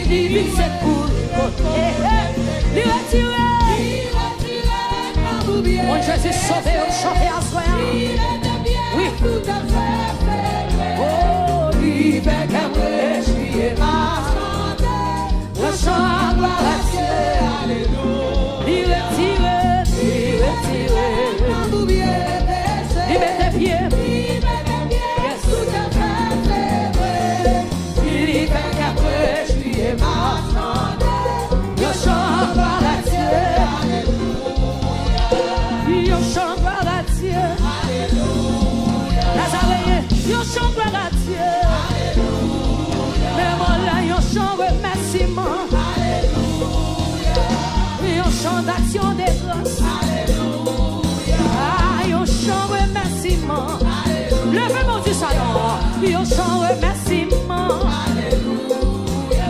vite c'est pour lui retirer. Mon Jésus sauvé, chanter à soi. Oui. Oh, lui fait qu'un vrai, je suis le chant doit retirer. Alléluia. Lui retirer, lui retirer. Lui mettre des pieds. Lui fait qu'un vrai, je suis le chant doit retirer. Yo chant gloire à Dieu. Alléluia. Nazaré, yo chant gloire à Dieu. Alléluia. Même là, yo chant remerciement. Alléluia. Yo chant d'action de grâce. Alléluia. Ah, yo chant remerciement. Alléluia. Levez-moi du salon. Yo chant remerciement. Alléluia.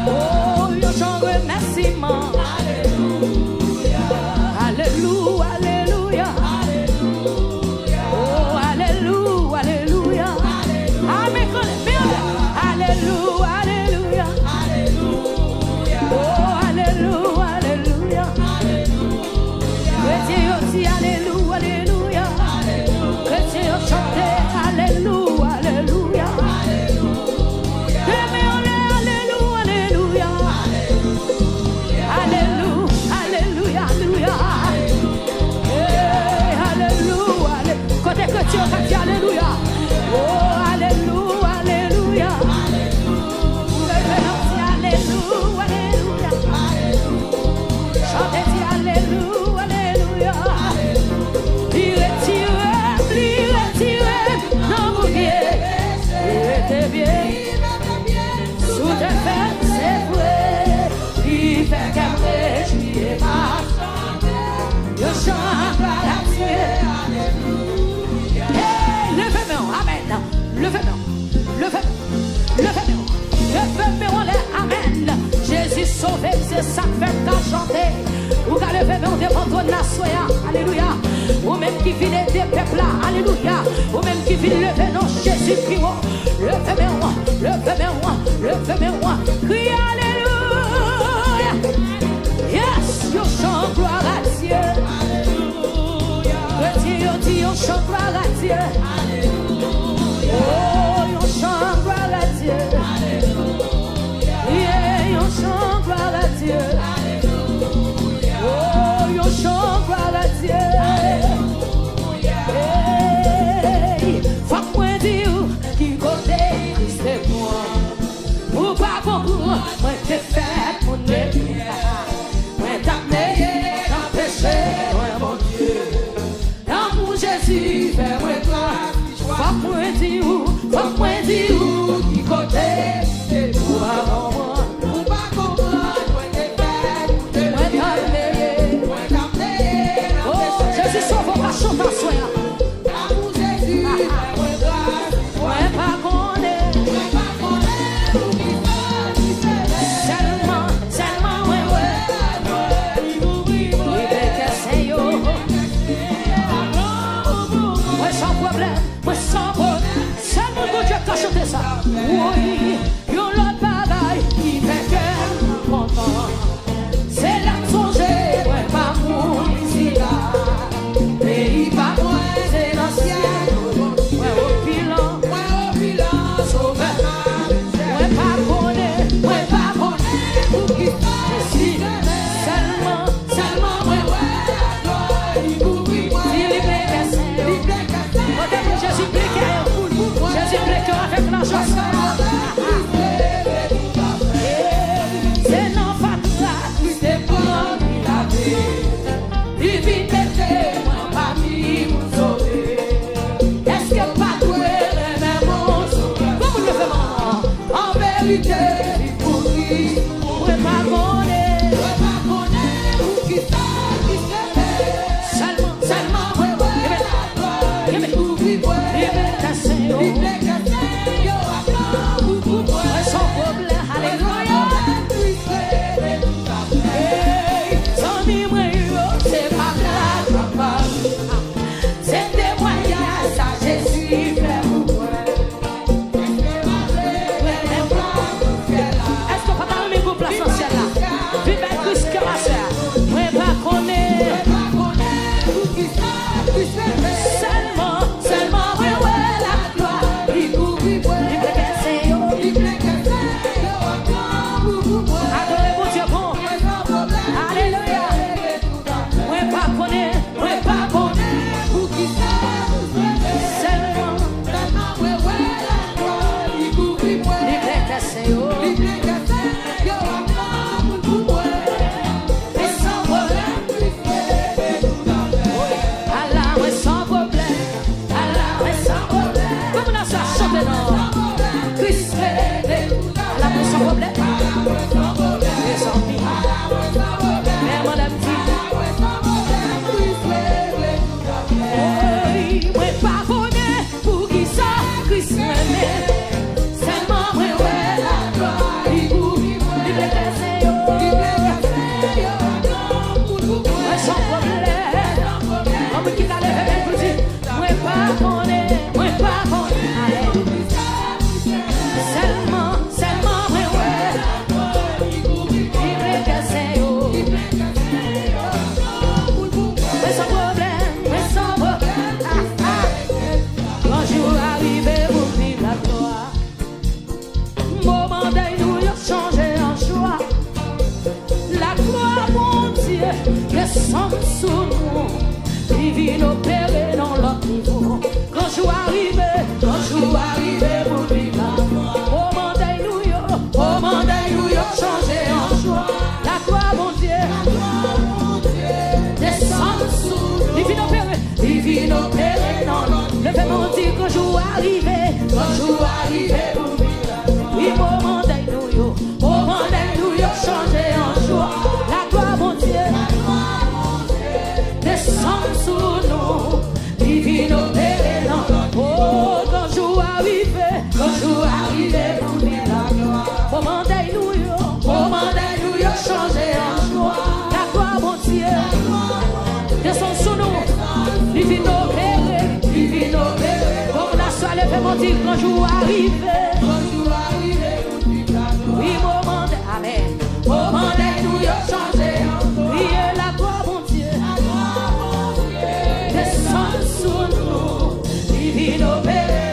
Oh, yo chant remerciement. Alléluia. Alléluia. Alléluia. Oh, alléluia, alléluia. Alléluia, alléluia. Chantez alléluia, alléluia. Il retire, non vous bien. Il était bien. Sous tes fêtes, c'est vrai. Il fait qu'après, je lui ai marché. Je chante à Dieu. Levez-moi, amen. Jésus sauvé, c'est ça que fait qu'à chanter. Ou qu'à lever-moi devant ton assoya, alléluia. Ou même qui vit des peuples là, alléluia. Ou même qui vit lever non Jésus plus haut. Levez-moi, crie alléluia. Yes, yo chante gloire à Dieu. Alléluia. Retire, yo chante gloire à Dieu. Alléluia. Oh, yo chante gloire à Dieu. Alléluia. Yeah, yo chante gloire à Dieu. Alléluia. Oh, yo chante gloire à Dieu. Alléluia. Hey, faut moi dire qui côté c'est moi. Ou pas comprendre, moi t'ai fait mon nez. Moi t'amener dans péché, moi mon Dieu. Dans mon Jésus, fais-moi gloire. Faut moi dire qui côté c'est toi. Ou pas comprendre, moi t'ai fait mon nez. Moi t'amener dans péché. Oh, Jésus sauve vos passions dans soi. Dans mon Jésus, fais-moi gloire. Moi pas connaître. Chanter ça. Oui, yon l'autre bagaille qui fait que content. C'est là que songer, ouais, pas mon ici là. Pays pas moi, c'est l'ancien. Ouais, au bilan, sauveur. Ouais, pas connaître, pour qui si seulement, ouais, il oublie moi. Il est cassé. Jésus avec la joie. C'est l'enfant qui c'est pour la vie. Il vit moi parmi vous sauver. Est-ce que pas tout est même mon sauveur? Comment le fait maman? En vérité, il faut lui. On ne pas connaître ou qui ça qui se fait. Seulement, ouais. divine opérée dans l'autre niveau. Quand je arrive, pour vivre là. Au mandat nous yo, changé en joie. La gloire, mon Dieu, descend sous nous. Divine opérée dans l'autre. Le fait mon Dieu quand je arrive, pour vivre là. Oui, au mandat nous yo, changé en joie. La gloire, mon Dieu, descend sous nous. Divine opérée dans l'autre. Oh, quand je arrive, pour vivre la gloire. Au mandat nous yo, changé en joie. La gloire, mon Dieu, descend sous nous. Divine opérée. Comme la soie, le fait mon Dieu quand je arrive. Oui, moment de Amen. Moment de nous y changé. Oui, la gloire, mon Dieu. Descend sous nous. Divine opérée.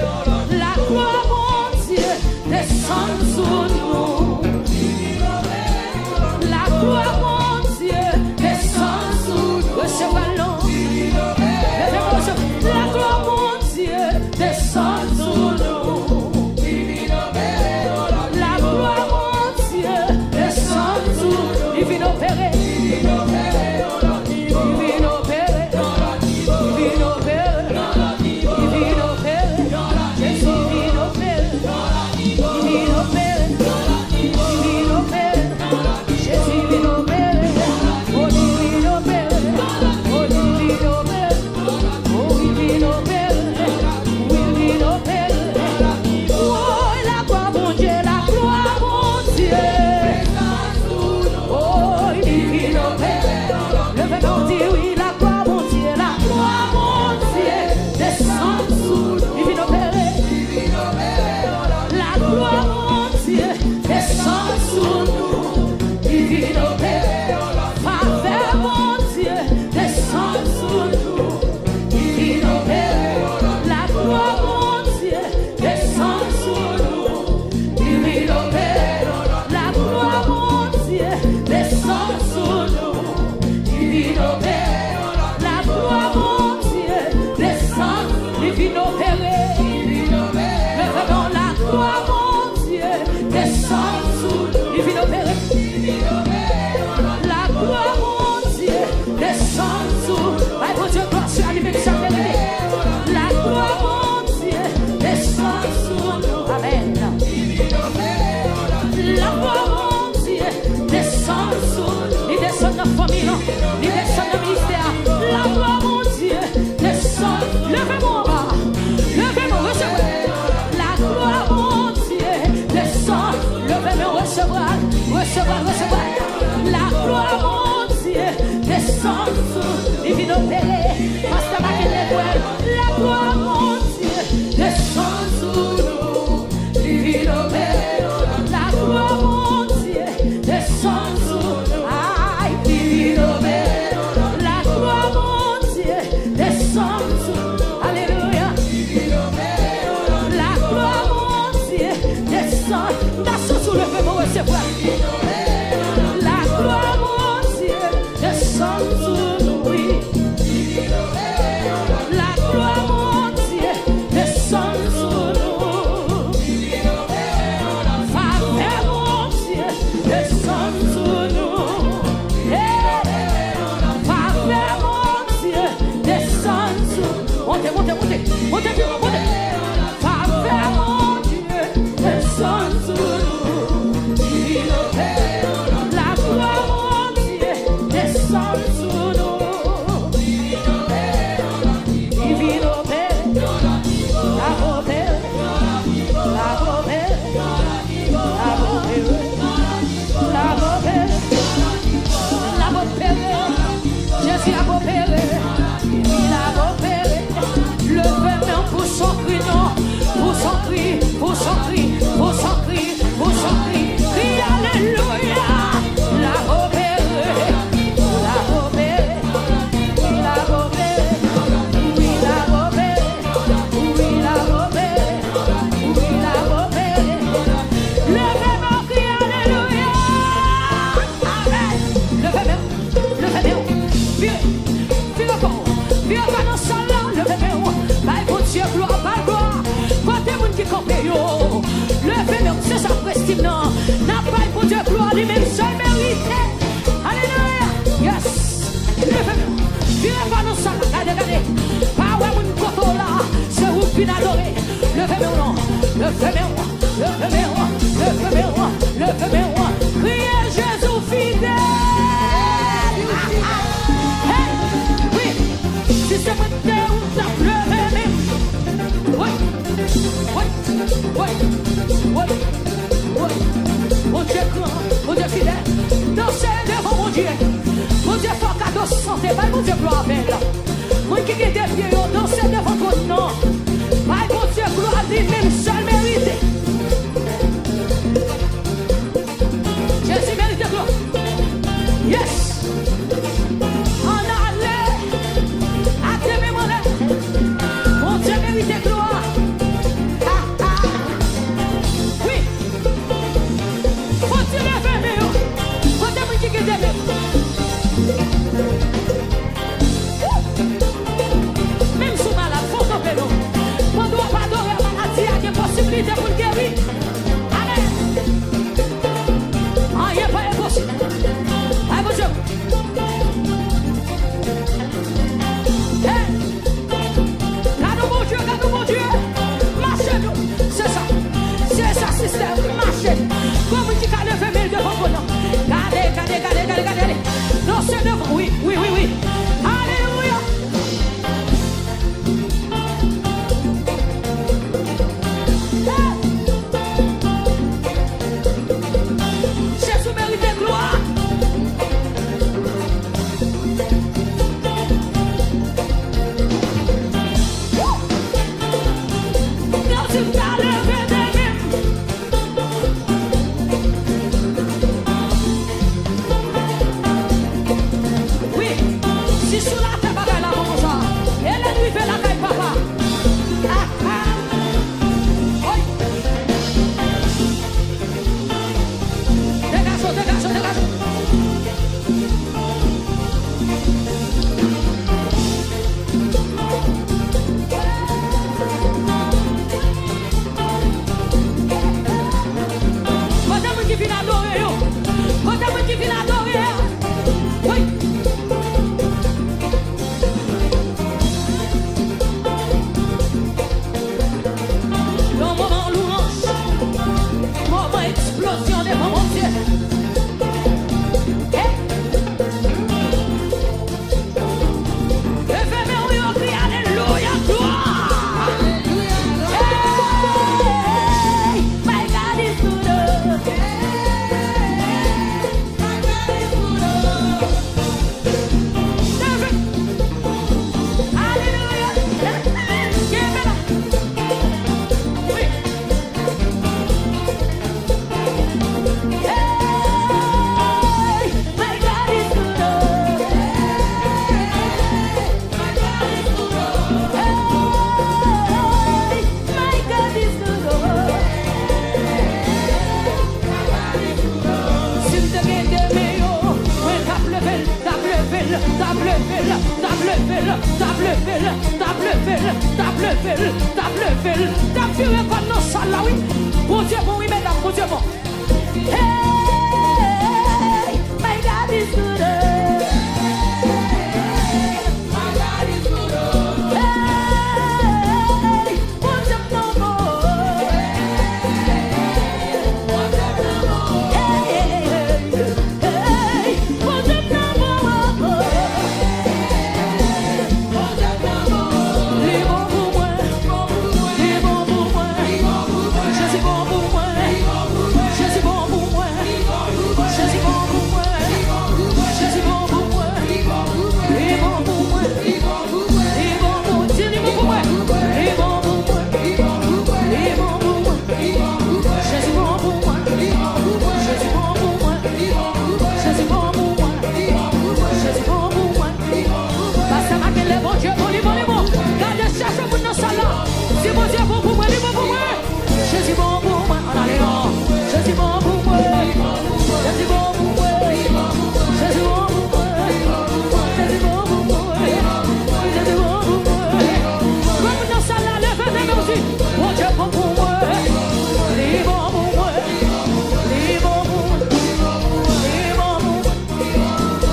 La gloire, mon Dieu. Descend sous nous. La gloire, mon Dieu. Descend sous nous. Recevons-le. La gloire, mon Dieu. Descend sous nous. Divine opérée. Recevoir la gloire, mon Dieu, descend sous divine opérée. Pasteur Maquille, la gloire, mon Dieu, descend sous nous, divine opérée. La gloire, mon Dieu, descend sous nous, aïe, divine opérée. La gloire, mon Dieu, descend sous nous, alléluia. La gloire, mon Dieu, descend, descend sous le feu pour recevoir. Jésus a opéré, il a opéré, le paiement pour son Bon Dieu bon, oui mesdames, bon Dieu bon. Hey, my God is good. My God is good. Hey, bon Dieu no more. Bon Dieu no more. Hey, bon Dieu no more. Bon Dieu no more. Les bons pour moi, les bons pour moi. Je suis bon pour moi. Je suis bon pour moi. Je suis bon pour moi. Je suis bon pour moi. Il est bon pour moi. Il est bon pour moi. Il est bon pour moi. Il est bon pour moi. Il est bon pour moi. Il est bon pour moi. Je suis bon pour moi. Je suis bon pour moi. Je suis bon pour moi. Je suis bon pour moi. Parce que ma gueule est bon Dieu, bon, il est bon, il est bon. Gardez, cherchez pour nous ça là. Si bon Dieu bon pour moi, il est bon pour moi. Je suis bon pour moi. En allant. Je suis bon pour moi. Je suis bon pour moi. Je suis bon pour moi. Je suis bon pour moi. Je suis bon pour moi. Comme dans ça là, levez les mains aussi. Bon Dieu bon pour moi. Il est bon pour moi. Il est bon pour moi. Il est bon pour moi.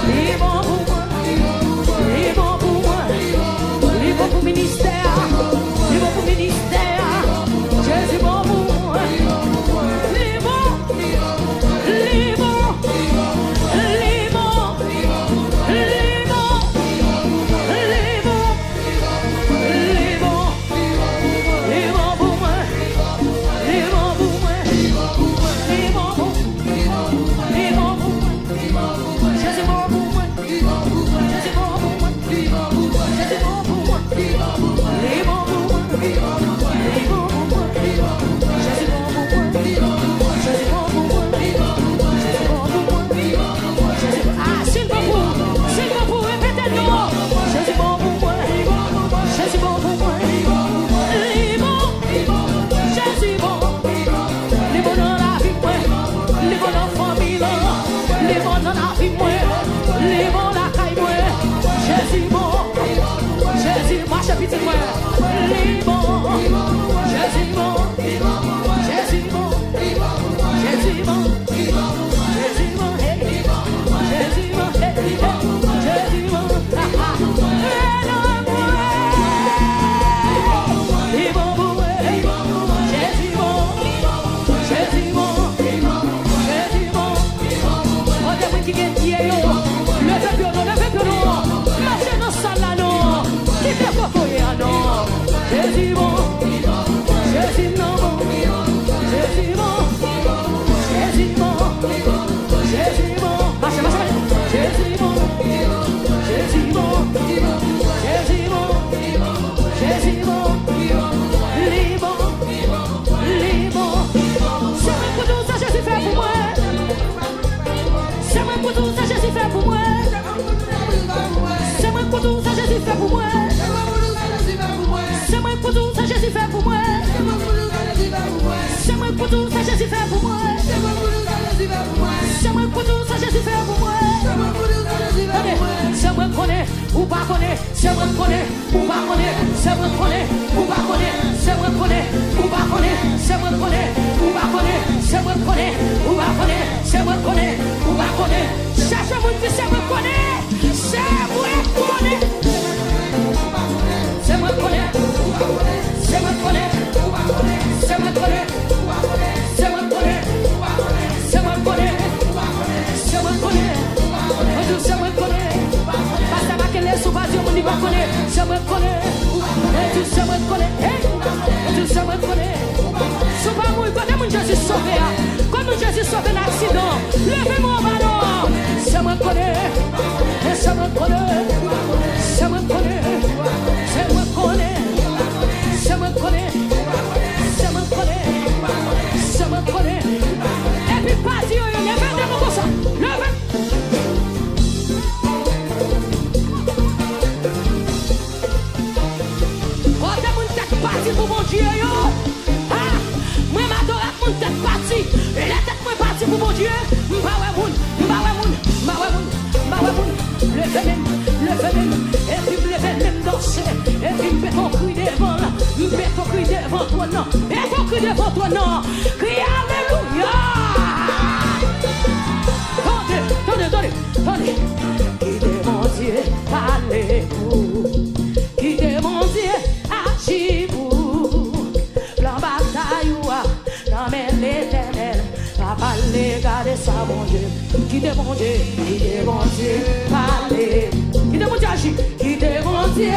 Il est bon pour moi. Il est bon pour moi. Il est bon pour ministère. Il est bon pour ministère. Je suis bon pour moi. Il est bon. Il est bon. Il est bon. Il est bon. Il est bon. Il est bon. Il est bon pour moi. Il est bon pour moi. Il est bon pour moi. Il est bon pour moi. Je suis bon pour moi. Je suis bon pour moi. Je suis bon pour moi. Il est bon pour moi. Il est bon pour moi. Il est bon pour moi. Il est bon pour moi. Je suis bon pour moi. Je suis bon pour moi. Je suis bon pour moi. Ah, s'il vous plaît, répétez-le. Je suis bon pour moi. Je suis bon pour moi. Il est bon. Je suis bon. Il est bon dans la vie, moi. Il est bon dans la famille, là. Il est bon dans la vie, moi. Il est bon dans la caille, moi. Je suis bon. Je suis moi, je suis petit, moi. Il est bon. Je suis bon. Je suis bon. Je suis bon. Je suis bon. Hey. Je suis bon. Hey. Je suis bon. Il est bon pour moi. Je suis bon. Je suis bon. Je suis bon. On dirait qu'il y a qui est yo. Levez plus non, levez plus non. Marchez dans ça là non. Qui fait quoi pour y aller non. Je suis bon. Je suis bon. Je suis bon. Je suis bon. Je suis bon. Marchez, marchez. Je suis bon. Je suis bon. Je suis bon. Je suis bon. Il est bon. Il est bon. C'est moi pour tout ça, je suis fait pour moi. C'est moi pour tout ça, je suis fait pour moi. C'est moi pour tout ça, je suis fait pour moi. C'est moi pour tout ça, je suis fait pour moi. C'est moi pour tout ça, je suis fait pour moi. C'est moi pour tout ça, je suis fait pour moi. C'est moi connaît ou pas connaît. C'est moi connaît ou pas connaît. C'est moi connaît ou pas connaît. C'est moi connaît ou pas connaît. C'est moi connaît ou pas connaît. C'est moi connaît ou pas connaît. C'est moi connaît ou pas connaît. Cherche mon fils, c'est moi connaît. C'est moi connaît. C'est moi connaît. C'est moi connaît. C'est moi connaît. C'est moi connaît. C'est moi connaît. C'est moi connaît. C'est moi connaît. Parce que ma est sous base on n'y va connaît. C'est moi connaît. Et tu sais moi connaît. Et tu sais moi connaît. Sous pas moi connaît mon Jésus sauvé. Quand nous Jésus sauvé l'accident, levez-moi au ballon. C'est moi connaît. Et c'est moi connaît. C'est moi connaît. C'est moi connaît. C'est moi connaît. C'est moi connaît. C'est moi connaît. Et puis pas dire levez-moi comme ça. Levez. Parti pour mon Dieu, yo. Ah, moi m'adore mon tête parti. Et la tête moi parti pour mon Dieu. M'pas ouais mon Et puis mets ton cri devant là. Mets ton cri devant toi, non. Mets ton cri devant toi, non. Crie Alléluia. Attendez. Qui est mon Dieu, parlez-vous. Qui est mon Dieu, agis-vous. La bataille, dans mes l'éternel. Papa, les garder ça, mon Dieu. Qui est mon Dieu, parlez. Qui est mon Dieu, agis. Qui est mon Dieu,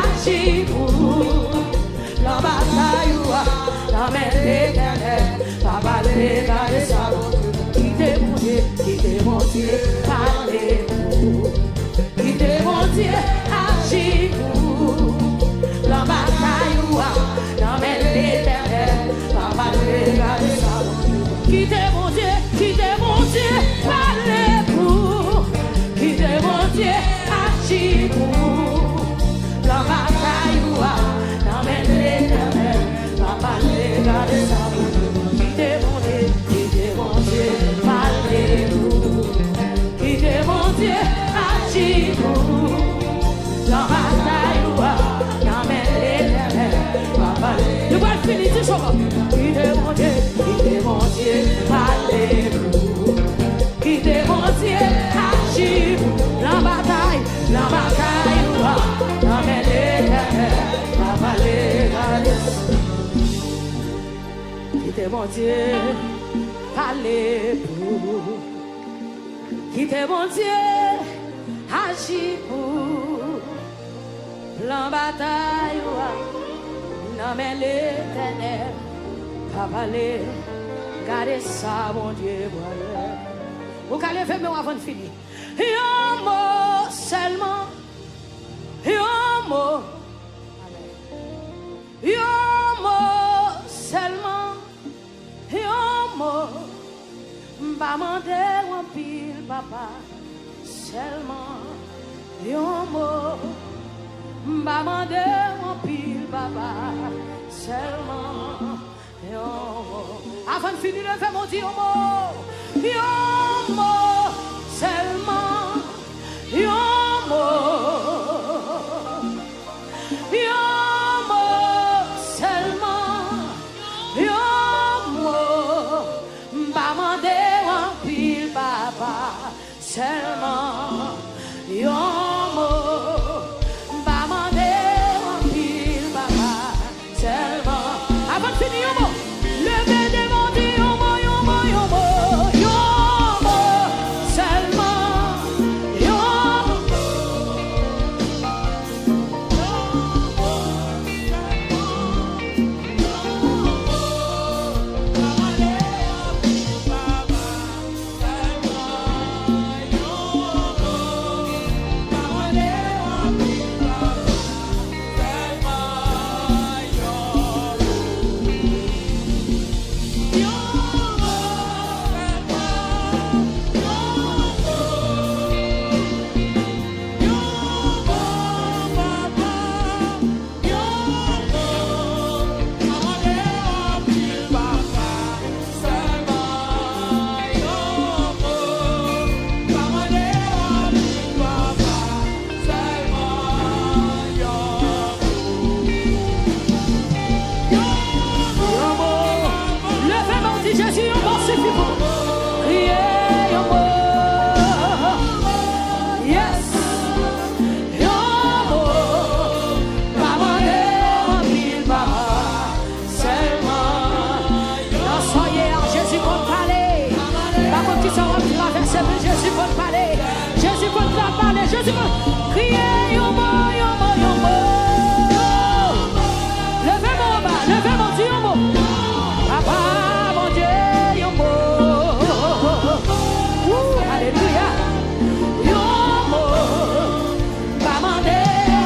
agis-vous. La bataille, dans mes l'éternel. Papa, les garder ça, mon Dieu. Qui est mon Dieu, parlez-vous. Qui est mon Dieu, agis-vous. La bataille, dans mes l'éternel. Papa, les garder ça, mon Dieu. Qui est mon Dieu, parlez-vous. Qui est mon Dieu, agis-vous. La bataille, dans mes l'éternel. Papa, les garder ça, mon Dieu. Qui est mon Dieu, parlez-vous. Qui est mon Dieu, agis-vous. La bataille, dans mes l'éternel. Papa, nous allons finir ce soir. Qui est mon Dieu, parlez-vous. Qui est mon Dieu, agis-vous. La bataille, dans mes l'éternel. Papa, les garder. Qui est mon Dieu, parlez-vous. Qui est mon Dieu, agis-vous. La bataille, dans mes l'éternel. Papa, les gardez ça, mon Dieu, voilà. Vous allez lever mes avant de finir. Un mot seulement. Un mot. Un mot seulement. Un mot. M'ba mandé en pile, papa. Seulement. Un mot. M'ba mandé en pile, papa. Seulement. Avant de finir, levez mon Dieu, un mot seulement, un mot seulement, un mot, m'ba mandé en pile, papa, seulement, un mot, m'ba mandé en pile, papa, seulement. Avant de finir, un mot. Levez devant Dieu, un mot seulement, Jésus, criez, yombo, yombo, yombo. Levez mon bas, levez mon Dieu, yombo. Papa, mon Dieu, yombo. Alléluia. Yombo, pas mandé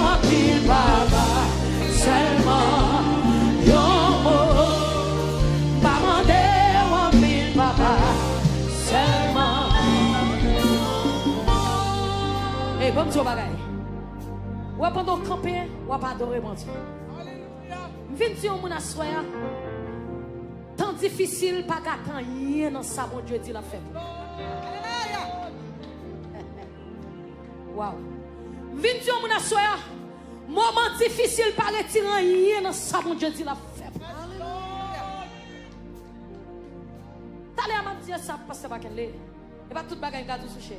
en pile, papa. Seulement, yombo, pas mandé en pile, papa. Seulement. Et comme ça, bagaille. Ou pendant camper, ou pas adorer mon Dieu. Viens dire mon assoya. Tant difficile, pas qu'attendre rien dans ça, mon Dieu dit la fête. Wow. Viens dire mon assoya. Moment difficile par retirer rien dans ça, mon Dieu dit la fait. T'allez à m'a dire ça parce que c'est pas qu'elle est. Et pas toute bagaille garder sous cher.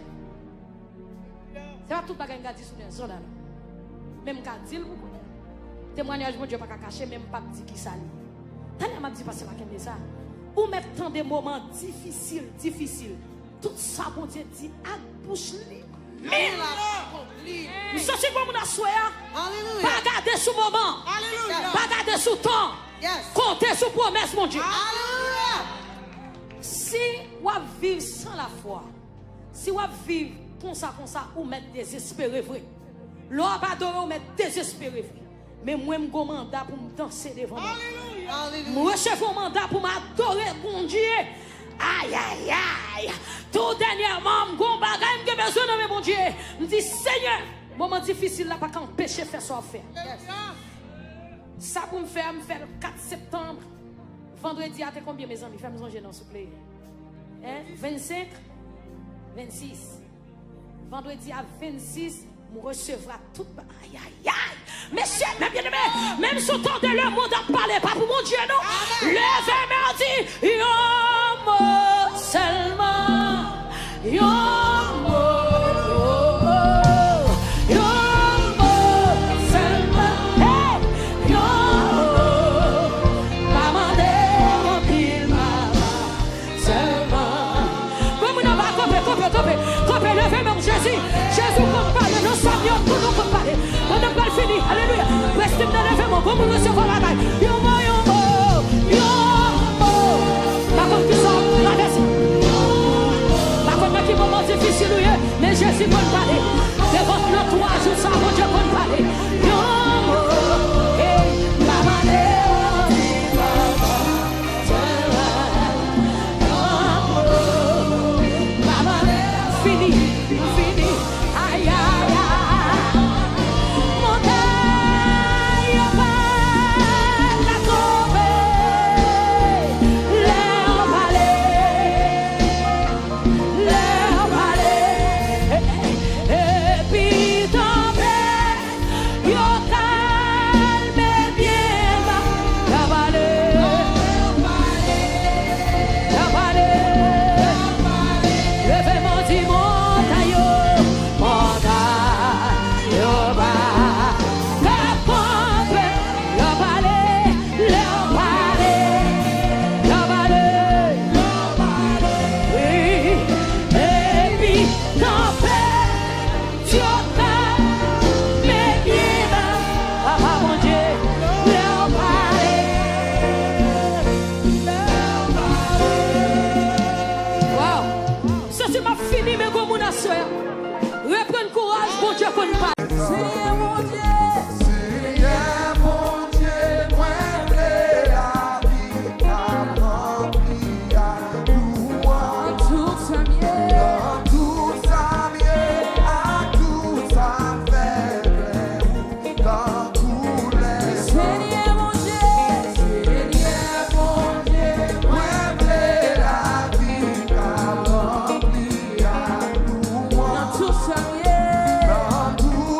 C'est pas toute bagaille garder sous les zones là. Même qu'à dire vous témoignage mon Dieu pas cacher même pas dire qui ça. T'allez à m'a dire parce que c'est pas qu'elle est ça. Ou mettre dans des moments difficiles. Tout ça mon Dieu dit à bouche li. Mais nous sommes comme on a souhaité. Pas garder sous moment. Pas garder sous temps. Compter sous promesse mon Dieu. Si vous vivez sans la foi, si vous vivez comme ça, vous mettez désespéré vrai. L'homme adore, vous mettez désespéré vrai. Mais moi, j'ai un mandat pour me danser devant moi. Moi, j'ai un mandat pour m'adorer, mon Dieu. Aïe, aïe, aïe. Tout dernièrement, j'ai besoin de mon Dieu. Je me dis, Seigneur, moment difficile là, pas qu'empêcher de faire ce faire. Ça pour me faire le 4 septembre. Vendredi, à combien, mes amis? Fais-moi un s'il vous plaît. 25, 26. Vendredi à 26, nous recevra tout. Aïe, aïe, aïe. Messieurs, mes bien-aimés, même sous temps de le monde en parler, pas pour mon Dieu, non. Levez mardi, yon mot seulement. Yon mot, yon mot seulement. Hey, yon mot, maman de pile, maman seulement. Comme nous va couper, levez mon Jésus. Jésus compte parler, nous sommes pour nous compte parler. On n'a pas fini, alléluia. Restez dans l'événement, comme nous recevons la bagaille. Yon mot. Par contre, qui sont la baisse. Par contre, qui moment difficile, mais Jésus peut parler. Devant notre 3 jours, ça, mon Dieu peut parler. Yon mot, maman de fini. Aïe, aïe, aïe. Montagne, la trouver. L'air palais. Et puis tomber. Yo calme bien. La vallée. Levez-moi du montagne, la pompe, la vallée, oui, et puis tempête, Dieu mes pieds, papa mon Dieu, wow, ça c'est ma fini, mais comme on a souhaité. Reprendre courage, bon Dieu, qu'on parle. Seigneur mon Dieu, moi, la vie, à remplir à louange. tout ça mieux. Dans tout ça mieux, à tout ça faible, dans tous les Seigneur mon Dieu, moi, la vie, à remplir à louange. tout ça mieux. Dans tout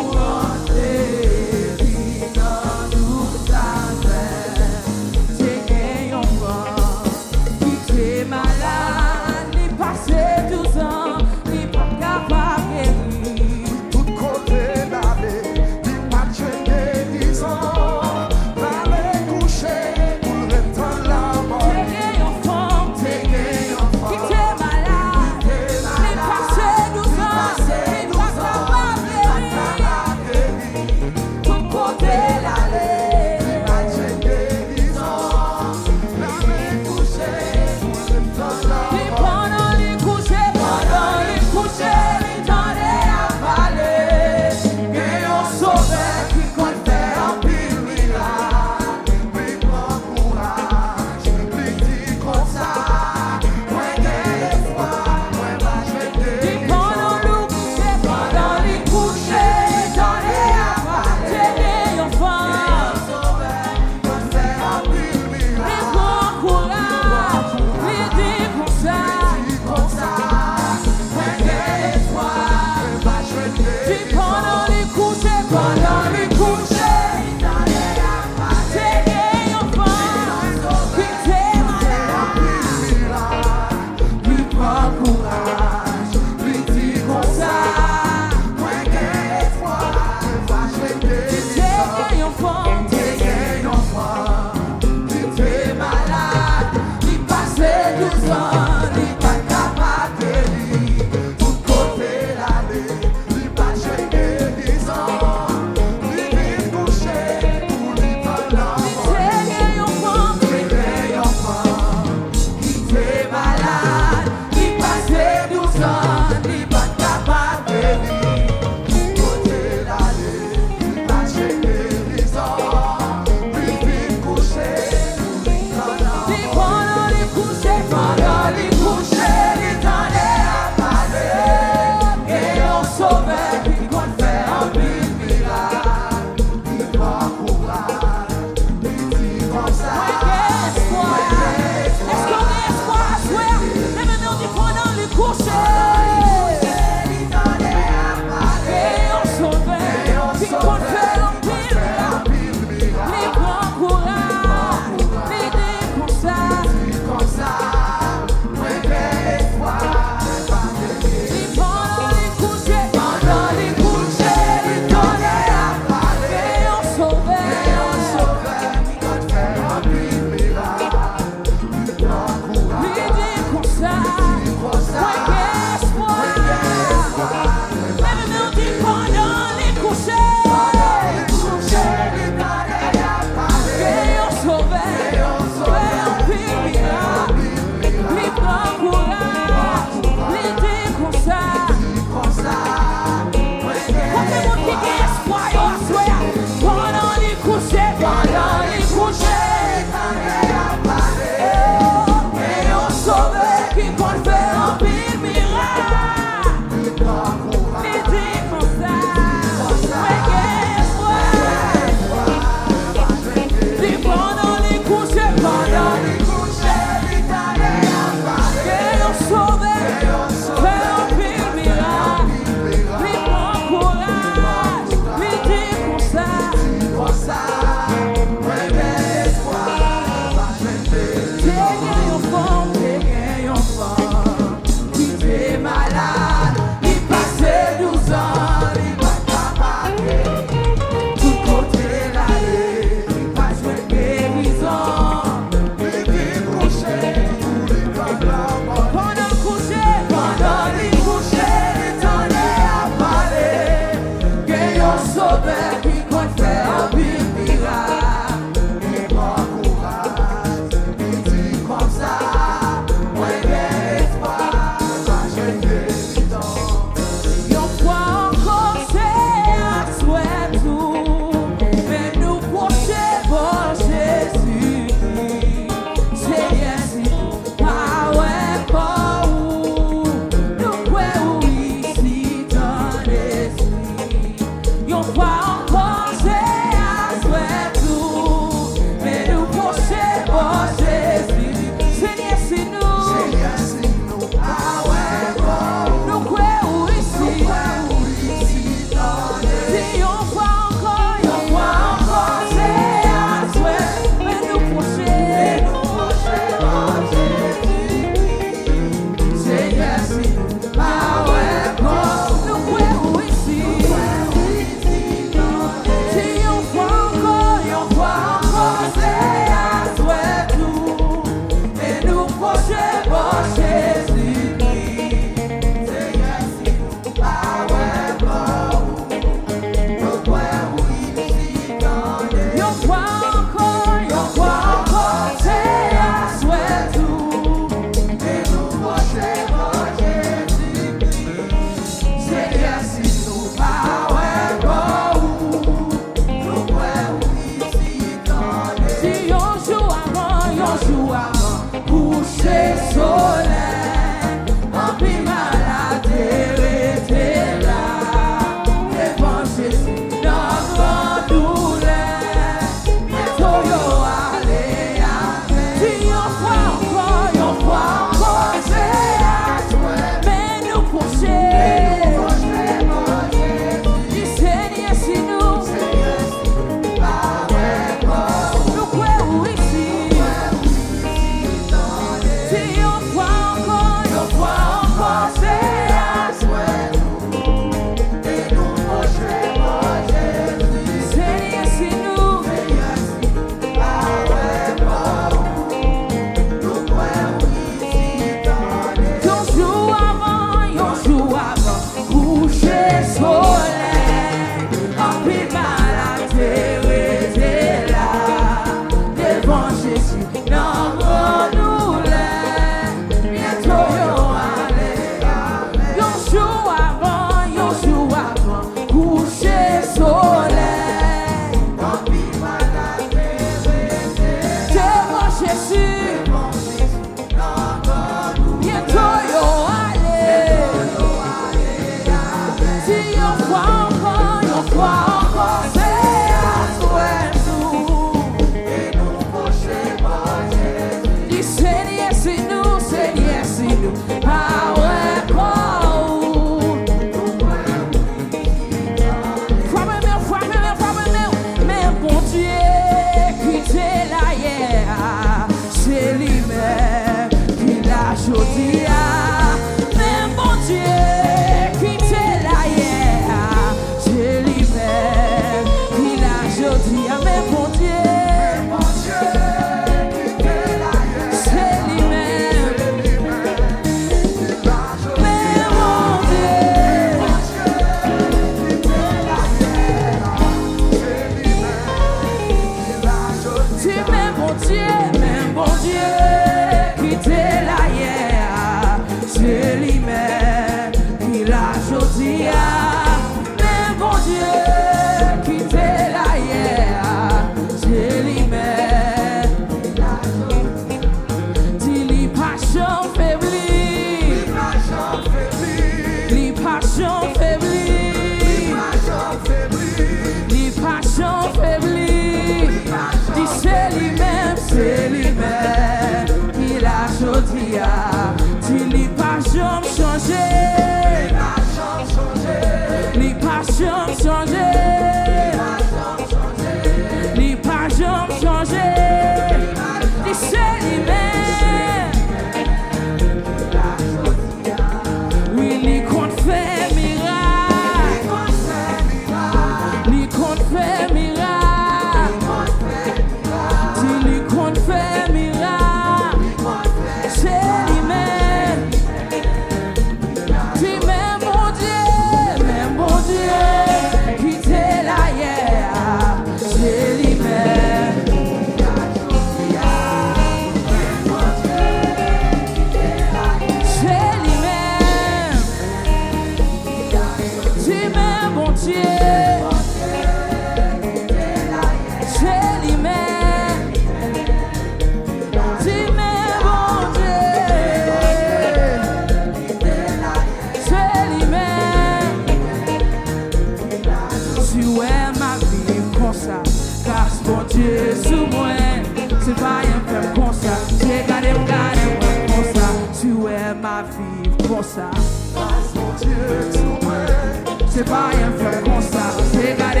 C'est pas un fait comme ça. C'est gardé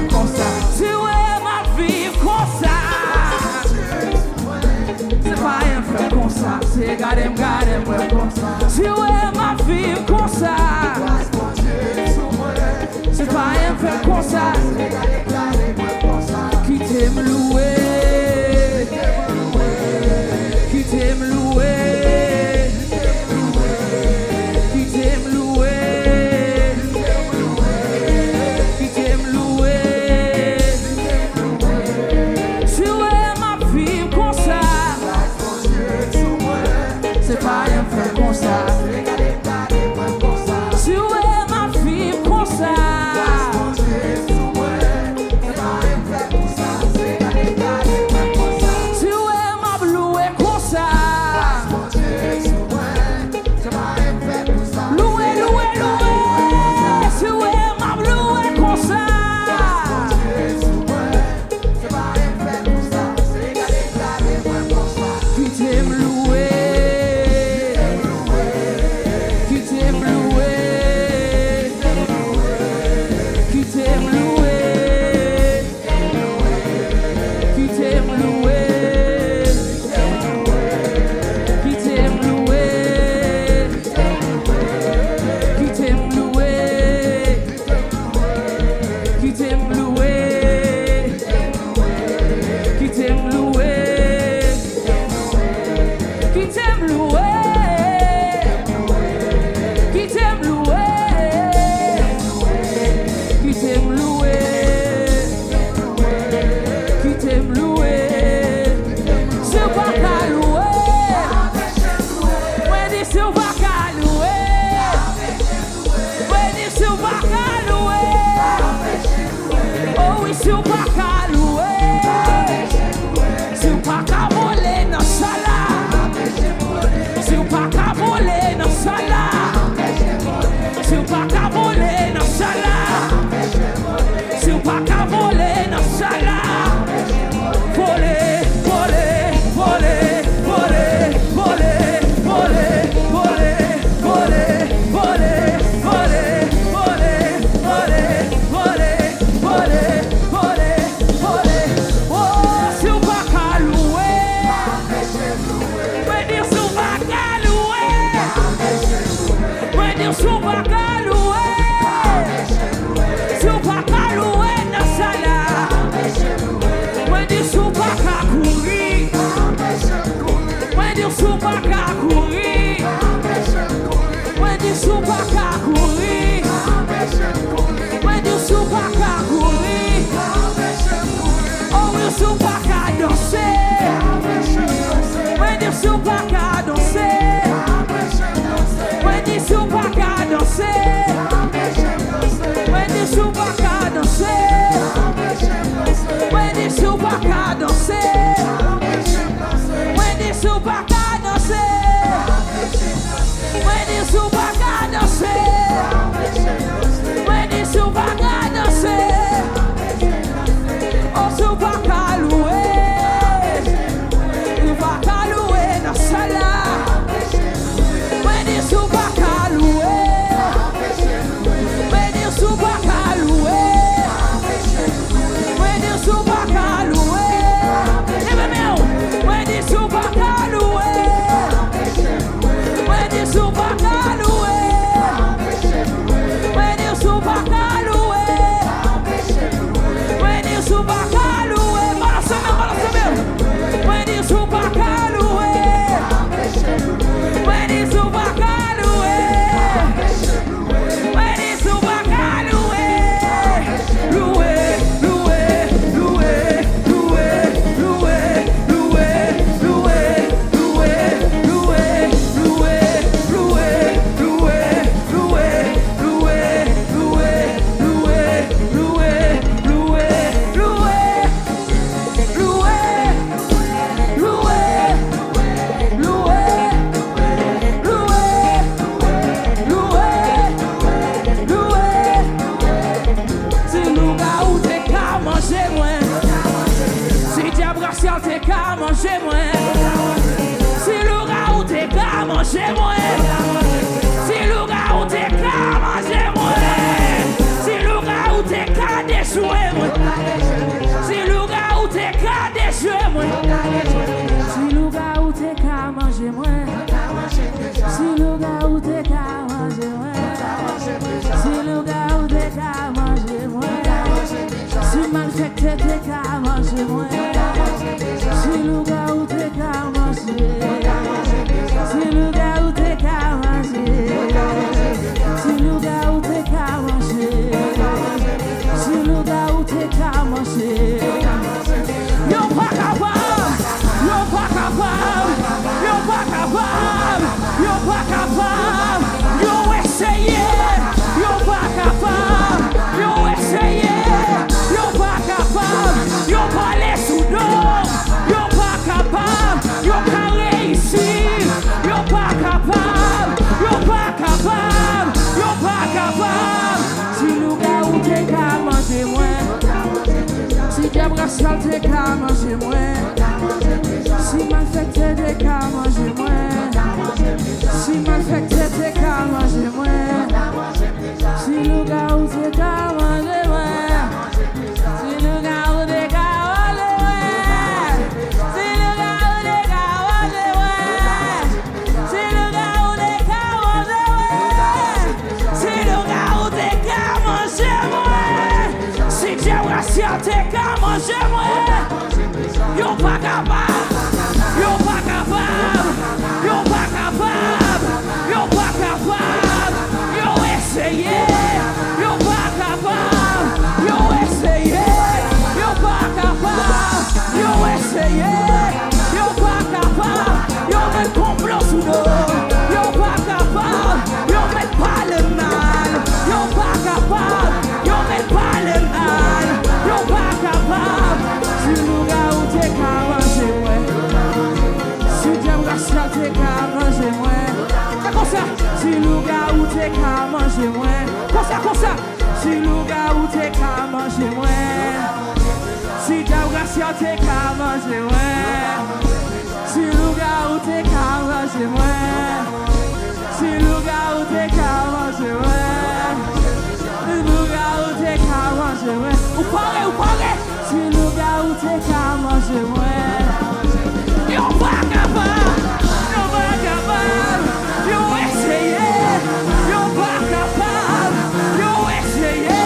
comme ça. Tu es ma vie comme ça. C'est pas un fait comme ça. C'est gardé comme ça. Tu es ma vie comme ça. C'est pas un fait comme ça. Qui t'aime louer. Qui t'aime louer. sou pas qu'à danser. When you sou pas qu'à danser. When you sou pas qu'à danser. When you sou pas qu'à danser. When you sou pas qu'à danser. When you sou pas qu'à danser. When you sou pas qu'à danser. When you sou pas qu'à danser. Oh, sou pas qu'à louer. Ou pas qu'à louer dans cela. When you sou pas qu'à louer. When you sou pas qu'à louer. When you sou pas qu'à louer. Even me, when you sou pas qu'à louer. When you sou pas qu'à louer. When you sou pas qu'à louer. When you sou pas qu'à louer. Balance même. When you sou pas qu'à louer. When you sou pas qu'à louer. When you sou pas qu'à louer. Louer, louer, louer, louer, louer, louer, louer, louer, louer, louer, louer, louer, louer, louer, louer, louer, si louga ou t'es qu'à manger moins. Si diable racial t'es qu'à manger moins. Si louga ou t'es qu'à manger moins. Si louga ou t'es qu'à manger moins. Si louga ou t'es qu'à déjouer moins. Si louga ou t'es qu'à déjouer moins. Si louga ou t'es qu'à manger moins. Si louga ou t'es qu'à manger moins. Si louga ou t'es qu'à manger moins. Si malfecté t'es qu'à manger moins. Si louga ou t'es qu'à manger. Si louga ou t'es qu'à manger. Si louga ou t'es qu'à manger. Si louga ou t'es qu'à manger. Yo pas capable. Yo pas capable. Yo pas capable. Yo pas capable. Yo essayé. Yo pas capable. Yo essayé. Yo pas capable. Yo pas les sous-dos. Yo pas capable. Yo pas réussi. Yo pas capable. Yo pas capable. Yo pas capable. Si nous gars ou t'es qu'à manger moins. Si diable racial t'es qu'à manger moins. Si malfecté t'es qu'à manger moins. Si malfecté t'es qu'à manger moins. Si nous gars ou t'es qu'à manger moins. Si nous gars ou t'es qu'à manger moins. Si nous gars ou t'es qu'à manger moins. Si nous gars ou t'es qu'à manger moins. Si nous gars ou t'es qu'à manger moins. Si diable racial t'es qu'à manger moins. Yo pas capable. Yo pas capable. Yo pas capable. Yo pas capable. Yo essayé. Yo pas capable. Yo essayé. Yo pas capable. Yo essayé. Yo pas capable. Yo met complot sous l'eau. Yo pas capable. Yo met pas le mal. Yo pas capable. Yo met pas le mal. Yo pas capable. Si nous gars ou t'es qu'à manger moins. Si diable racial t'es qu'à manger moins. C'est comme ça. Si nous gars ou t'es qu'à manger moins. Comme ça. Si nous gars ou t'es qu'à manger moins. Si diable racial t'es qu'à manger moins. Si nous gars ou t'es qu'à manger moins. Si nous gars ou t'es qu'à manger moins. Si nous gars ou t'es qu'à manger moins. Ou paré. Si nous gars ou t'es qu'à manger moins. Yo pas capable. Yo pas capable. Yo essayé. Yo pas capable. Yo essayé.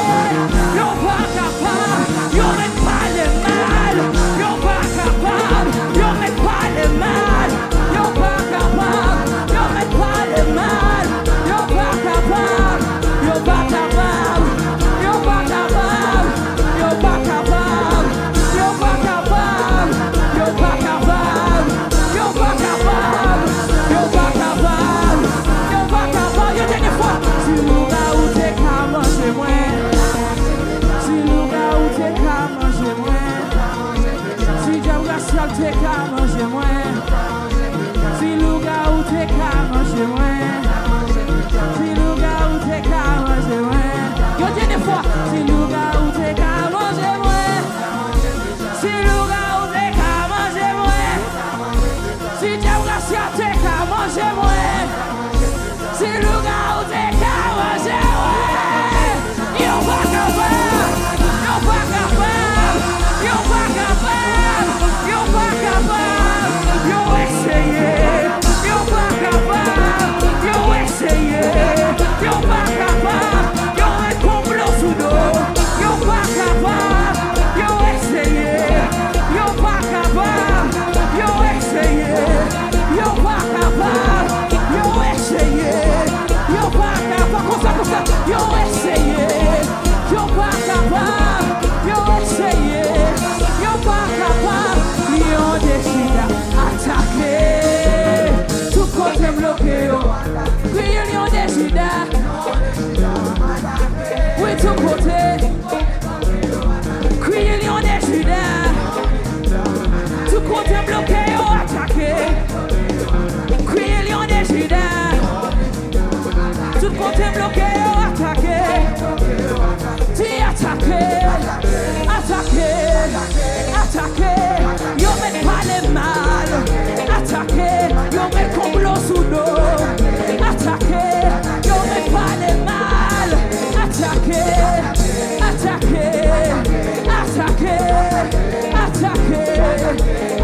Yo pas capable. Yo met pas le mal. Yo pas capable. Yo met pas le mal. Yo pas capable. Yo met pas le mal. Yo pas capable. Yo pas capable. Yo pas capable. Yo pas capable. Yo pas capable. qu'à manger moins. Si louga ou t'es qu'à manger moins. Si louga ou t'es qu'à manger moins. Yo dis des fois, si louga ou t'es qu'à manger moins. Si louga ou t'es qu'à manger moins. Si Diabrasia t'es qu'à manger moins. Si louga ou t'es qu'à manger moins. Yo pas capable. Yo pas capable. Yo pas capable. Yo pas capable. Yo essayé. Yo pas capable. Yo essayé. Yo pas capable. Yo un complot sous dos. Yo pas capable. Yo essayé. Yo pas capable. Yo essayé. Yo pas capable. Yo essayé. Yo pas capable. Comme ça. Yo essayé. Yo pas capable. Yo essayé. Yo pas capable. Yo décide attaquer. Tout côté bloqué. Puis yo décide. Oui, tout côté. Crier lion des Judas. Tout côté bloqué ou attaqué. Crier lion des Judas. Tout côté bloqué ou attaqué. Tu attaqué. Attaqué. Attaqué. Yo met pas les mal. Attaqué. Yo met complot sous dos. Attaqué. Yo met pas les mal. Attaqué. Attaqué. Attaqué. Attaqué.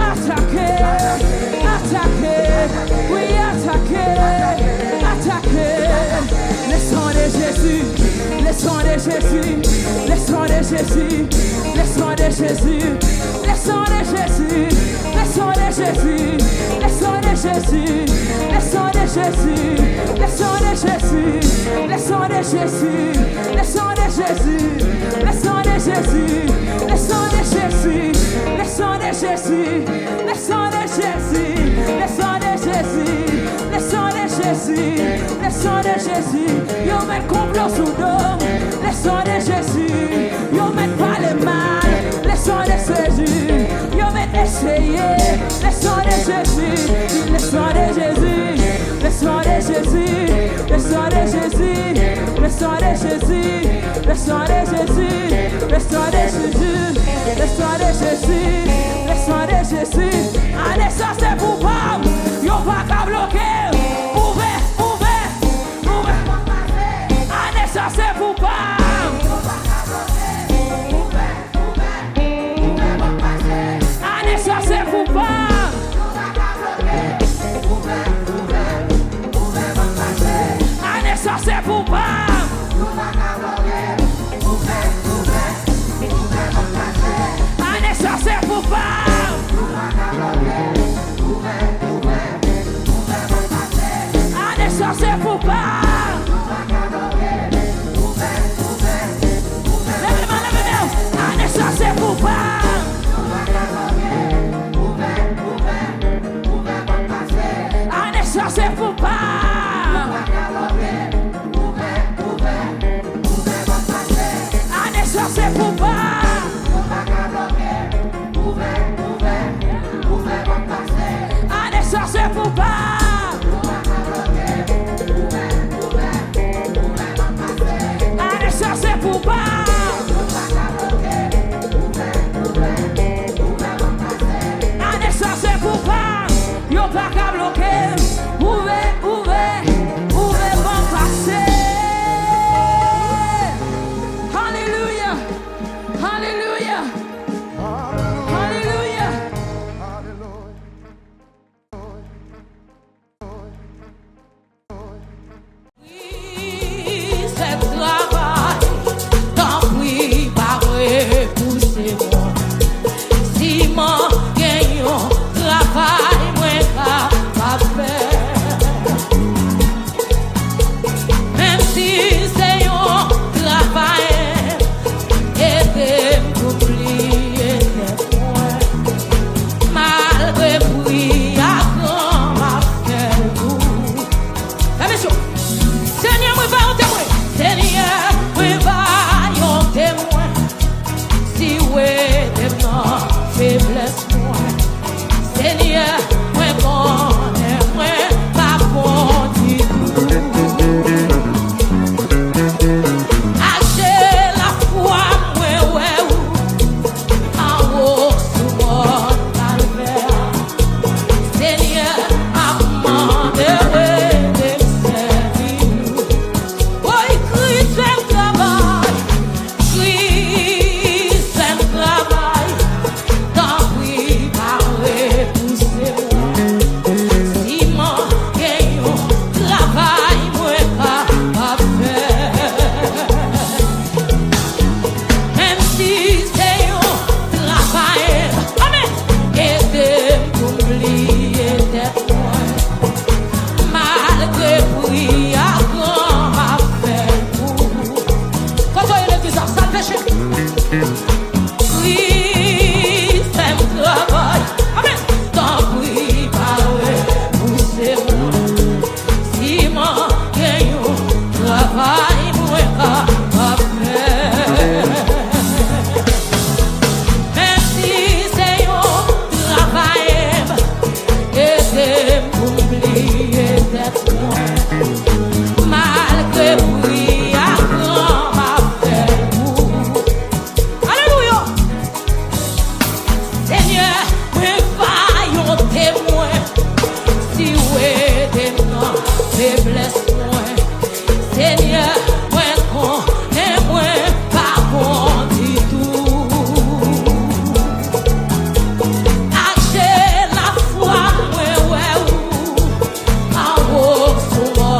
Attaqué. Attaqué. Oui, attaqué. Attaqué. Le sang de Jésus. Le sang de Jésus. Le sang de Jésus. Le sang de Jésus. Le sang de Jésus. Le sang de Jésus. Le sang de Jésus. Le sang de Jésus. Le sang de Jésus. Le sang de Jésus. Le sang de Jésus. Le sang de Jésus. Le sang de Jésus. Le sang de Jésus. Le sang de Jésus. Le sang de Jésus. Le sang de Jésus. Le sang de Jésus. Yo met complot sous dos. Le sang de Jésus. Yo met pas le mal. Le sang de Jésus. Yo met essayé. Le sang de Jésus. Le sang de Jésus. Le sang de Jésus. Le sang de Jésus. Le sang de Jésus. Le sang de Jésus. Le sang de Jésus. Le sang de Jésus. Le sang de Jésus. Allez, ça c'est pour pas. Yo pas qu'à bloquer. Ouvert, ouvert, ouvert. Allez, ça c'est pour pas. Allez, ça c'est pour pas. Allez, ça c'est pour pas. Allez, ça c'est pour pas. Allez, ça c'est pour pas. Allez, ça c'est pour pas. Allez, ça c'est pour pas. Allez, ça c'est pour pas. Allez, ça c'est pour pas. Seigneur, mais vaillant témoin. Si ouais des noms, faiblesse moi. Seigneur, moi connais moi pas bon du tout. Achez la foi, ouais ouais ou en haut sur mon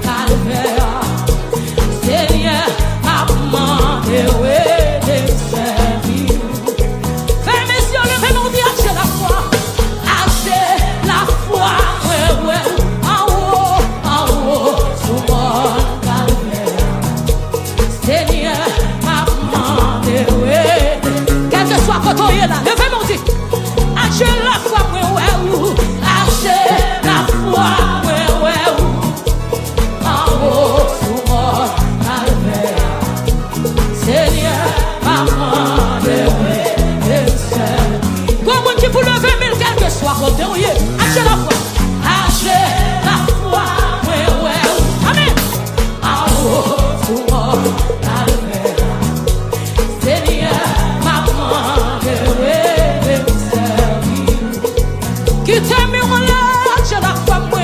calvaire. Seigneur, m'a demandé ouais de servir. Fermez les yeux, levez-nous, dis achez la foi. Achez la foi, ouais ouais en haut sur mon calvaire. Seigneur, m'a demandé ouais. Quel que soit côté là, levez-nous, dis achez la foi, ouais ouais ou achez la foi, ouais ouais ou en haut sur mon calvaire. Seigneur, m'a demandé ouais. Comment tu peux lever mille quel que soit côté où il est. Achez la foi. Achez la foi. Ouais, ouais. Amen. En haut, sur mon calvaire. Seigneur, m'a demandé de me servir. Qui t'aime, on l'a. Achez la foi, moi.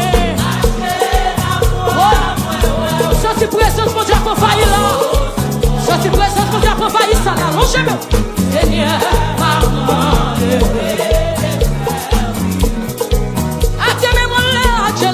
Achez la foi. Sorti présence, mon Dieu, pour faillir là. Sorti présence, mon Dieu, pour faillir ça là. Longez-moi. Seigneur, m'a demandé de me servir. Achez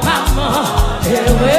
maman, ewe